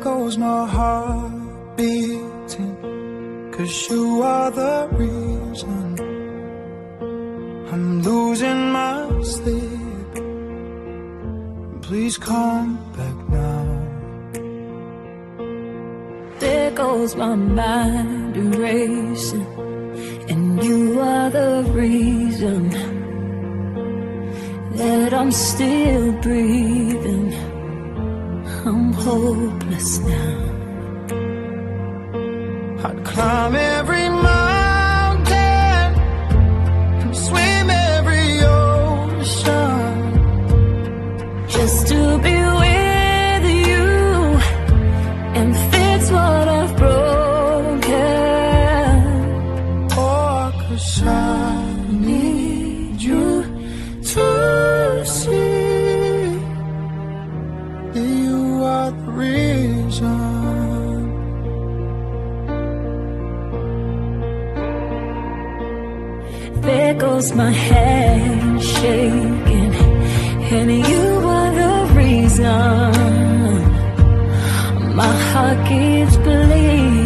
goes my heart beating, 'cause you are the reason I'm losing my sleep. Please come back now. There goes my mind erasing, and you are the reason that I'm still breathing. I'm hopeless now. I'd climb every mountain and swim every ocean just to be with you and fix what I've broken. Oh, 'cause I need you to see that you are the reason. There goes my hand shaking, and you are the reason my heart keeps bleeding.